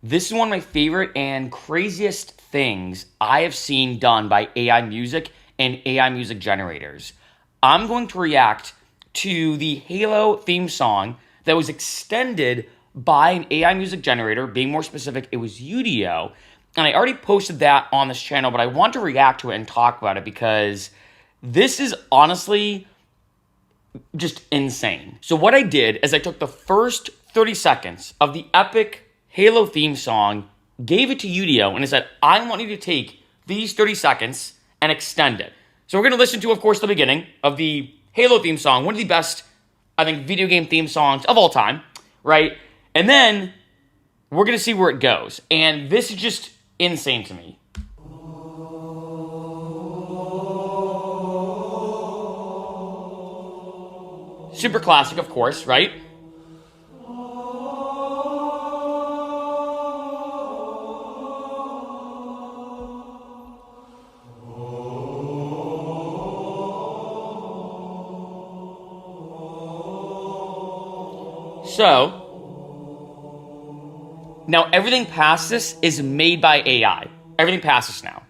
This is one of my favorite and craziest things I have seen done by AI music and AI music generators. I'm going to react to the Halo theme song that was extended by an AI music generator. Being more specific, it was Udio. And I already posted that on this channel, but I want to react to it and talk about it because this is honestly just insane. So what I did is I took the first 30 seconds of the epic Halo theme song, gave it to Udio, and I said, I want you to take these 30 seconds and extend it. So we're going to listen to, of course, the beginning of the Halo theme song, one of the best, I think, video game theme songs of all time, right? And then we're going to see where it goes. And this is just insane to me. Super classic, of course, right? So, now everything past this is made by AI. Everything past this now.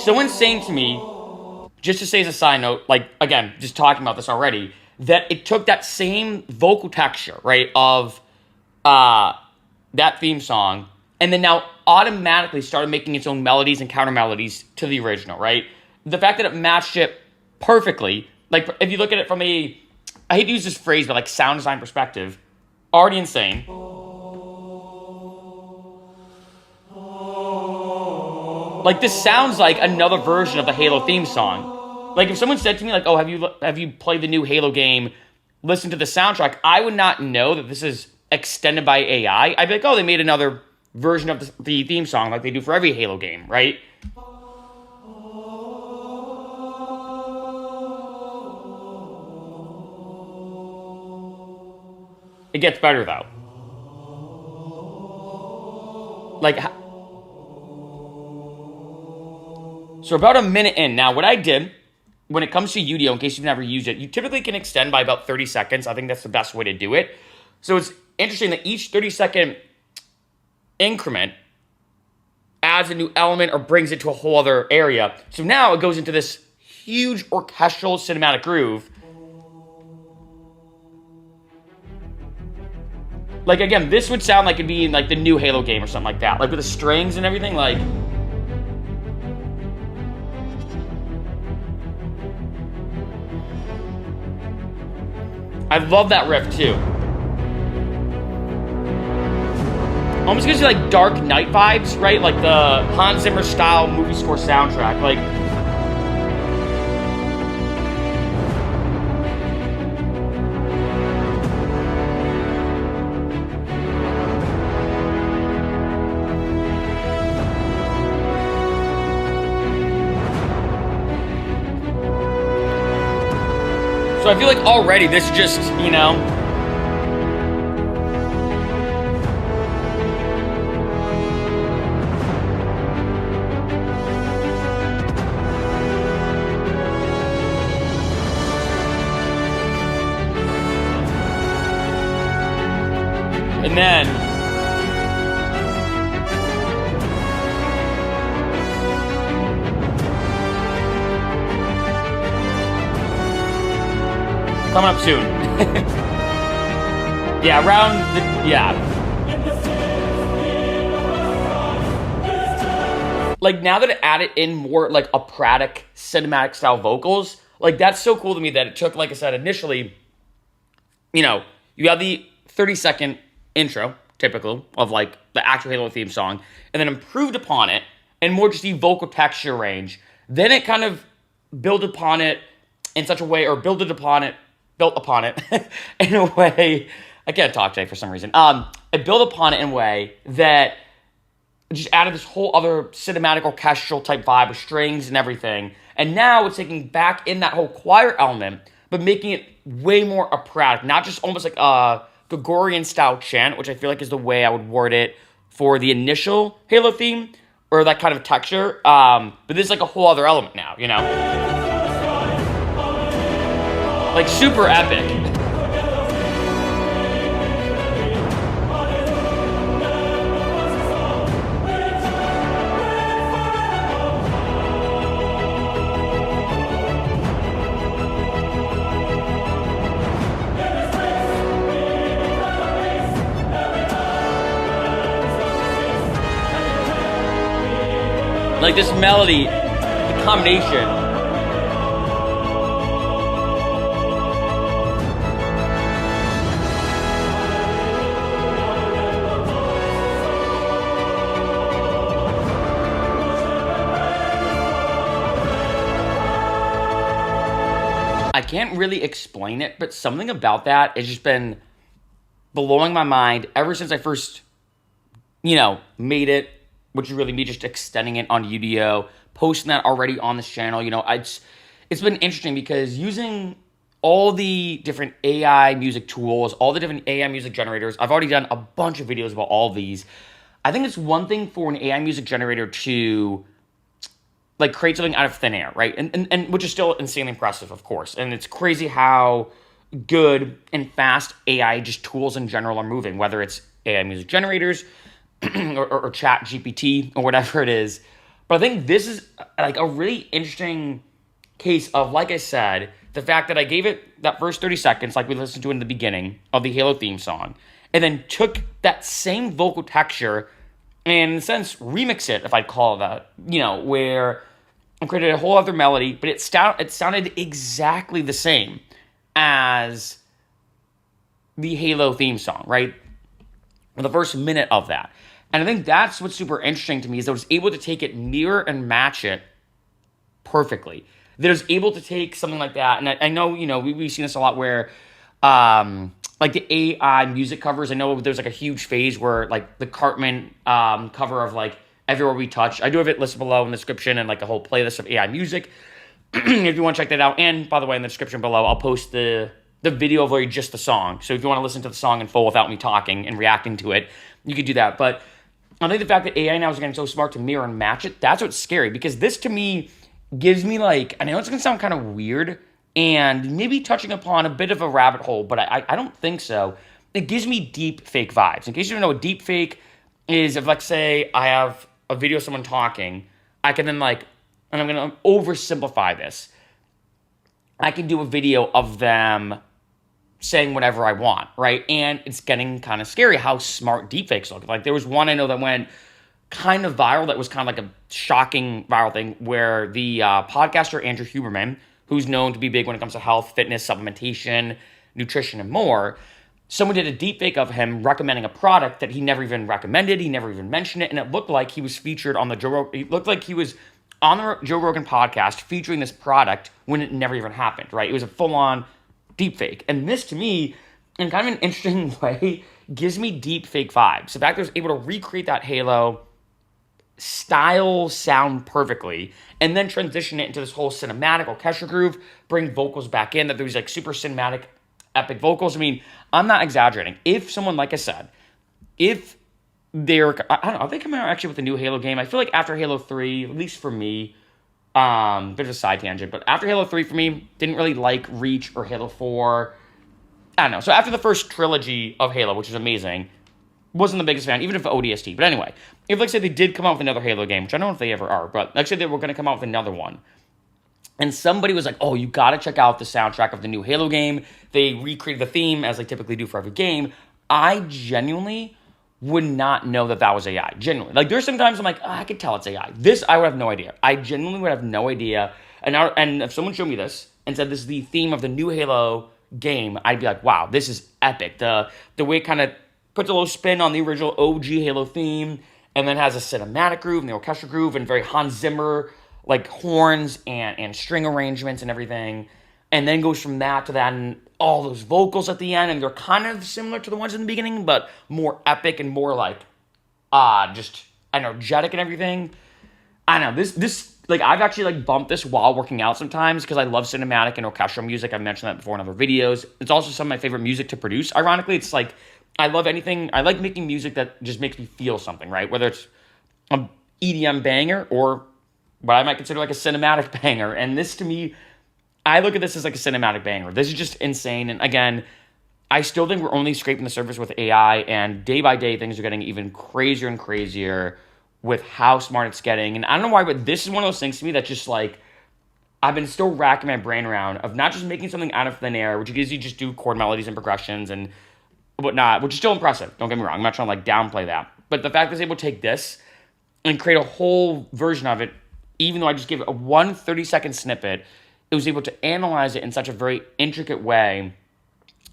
So insane to me, just to say as a side note, like, again, just talking about this already, that it took that same vocal texture, right, of that theme song, and then now automatically started making its own melodies and counter melodies to the original, right? The fact that it matched it perfectly, like, if you look at it from I hate to use this phrase, but like sound design perspective, already insane. Like, this sounds like another version of the Halo theme song. Like, if someone said to me, like, oh, have you played the new Halo game, listen to the soundtrack, I would not know that this is extended by AI. I'd be like, oh, they made another version of the theme song like they do for every Halo game, right? It gets better, though. Like, so about a minute in. Now, what I did, when it comes to Udio, in case you've never used it, you typically can extend by about 30 seconds. I think that's the best way to do it. So it's interesting that each 30-second increment adds a new element or brings it to a whole other area. So now it goes into this huge orchestral cinematic groove. Like, again, this would sound like it'd be in, like, the new Halo game or something like that. Like, with the strings and everything, like... I love that riff, too. Almost gives you, like, Dark Knight vibes, right? Like the Hans Zimmer-style movie score soundtrack. Like... So I feel like already this just, you know... And then... Coming up soon. Yeah, around the... Yeah. Like, now that it added in more, like, operatic, cinematic-style vocals, like, that's so cool to me that it took, like I said, initially, you know, you have the 30-second intro, typical, of, like, the actual Halo theme song, and then improved upon it, and more just the vocal texture range. Then it kind of built upon it in such a way, or built upon it in a way, I can't talk today for some reason. I built upon it in a way that just added this whole other cinematic orchestral type vibe with strings and everything. And now it's taking back in that whole choir element, but making it way more operatic, not just almost like a Gregorian style chant, which I feel like is the way I would word it for the initial Halo theme, or that kind of texture. But this is like a whole other element now, you know? Like, super epic. Like this melody, the combination. I can't really explain it, but something about that has just been blowing my mind ever since I first, made it, which is really me just extending it on Udio, posting that already on this channel. It's been interesting because using all the different AI music tools, all the different AI music generators, I've already done a bunch of videos about all of these. I think it's one thing for an AI music generator to like create something out of thin air, right? And which is still insanely impressive, of course. And it's crazy how good and fast AI just tools in general are moving, whether it's AI music generators or chat GPT or whatever it is. But I think this is like a really interesting case of, like I said, the fact that I gave it that first 30 seconds, like we listened to in the beginning of the Halo theme song, and then took that same vocal texture and in a sense remix it, if I'd call it that, where I created a whole other melody, but it sounded exactly the same as the Halo theme song, right? The first minute of that. And I think that's what's super interesting to me is that I was able to take it, mirror and match it perfectly. That I was able to take something like that, and I know, we've seen this a lot where, like the AI music covers, I know there's like a huge phase where like the Cartman cover of like Everywhere We Touch. I do have it listed below in the description and like a whole playlist of AI music. If you want to check that out. And by the way, in the description below, I'll post the video of just the song. So if you want to listen to the song in full without me talking and reacting to it, you could do that. But I think the fact that AI now is getting so smart to mirror and match it, that's what's scary. Because this to me gives me like, I know it's going to sound kind of weird and maybe touching upon a bit of a rabbit hole, but I don't think so. It gives me deep fake vibes. In case you don't know what deep fake is, if let's say I have a video of someone talking, I can then and I'm going to oversimplify this. I can do a video of them saying whatever I want, right? And it's getting kind of scary how smart deepfakes look. Like there was one I know that went kind of viral that was kind of like a shocking viral thing where the podcaster Andrew Huberman, who's known to be big when it comes to health, fitness, supplementation, nutrition, and more, someone did a deepfake of him recommending a product that he never even recommended. He never even mentioned it. And it looked like he was featured on the it looked like he was on the Joe Rogan podcast featuring this product when it never even happened, right? It was a full-on deepfake. And this, to me, in kind of an interesting way, gives me deepfake vibes. The fact that I was able to recreate that Halo style sound perfectly and then transition it into this whole cinematic orchestra groove, bring vocals back in, that there was like super cinematic epic vocals. I mean, I'm not exaggerating. If someone, like I said, if they're, I don't know, are they coming out actually with a new Halo game? I feel like after Halo 3, at least for me, there's a side tangent, but after Halo 3 for me, didn't really like Reach or Halo 4. I don't know. So after the first trilogy of Halo, which is amazing, wasn't the biggest fan, even of ODST. But anyway, if like say they did come out with another Halo game, which I don't know if they ever are, but actually they were going to come out with another one. And somebody was like, oh, you got to check out the soundtrack of the new Halo game. They recreated the theme as they typically do for every game. I genuinely would not know that that was AI. Genuinely. Like, there's sometimes I'm like, oh, I could tell it's AI. This, I would have no idea. I genuinely would have no idea. And if someone showed me this and said this is the theme of the new Halo game, I'd be like, wow, this is epic. The way it kind of puts a little spin on the original OG Halo theme and then has a cinematic groove and the orchestra groove and very Hans Zimmer, like horns and string arrangements and everything. And then goes from that to that and all those vocals at the end. And they're kind of similar to the ones in the beginning, but more epic and more like, just energetic and everything. I don't know, this, like, I've actually, like, bumped this while working out sometimes because I love cinematic and orchestral music. I've mentioned that before in other videos. It's also some of my favorite music to produce. Ironically, it's like, I love anything. I like making music that just makes me feel something, right? Whether it's an EDM banger or what I might consider like a cinematic banger. And this, to me, I look at this as like a cinematic banger. This is just insane. And again, I still think we're only scraping the surface with AI. And day by day, things are getting even crazier and crazier with how smart it's getting. And I don't know why, but this is one of those things to me that just like, I've been still racking my brain around of not just making something out of thin air, which gives you just do chord melodies and progressions and whatnot, which is still impressive. Don't get me wrong. I'm not trying to like downplay that. But the fact that it's able to take this and create a whole version of it, even though I just gave it a 30-second snippet. It was able to analyze it in such a very intricate way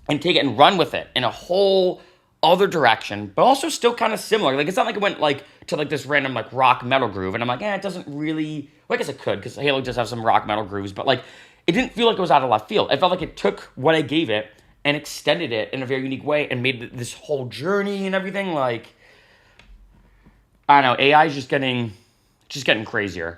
and take it and run with it in a whole other direction, but also still kind of similar. Like, it's not like it went like to like this random like rock metal groove, and I'm like, it doesn't really. Well, I guess it could because Halo does have some rock metal grooves, but like it didn't feel like it was out of left field. It felt like it took what I gave it and extended it in a very unique way and made this whole journey and everything. Like, I don't know, AI is just getting crazier.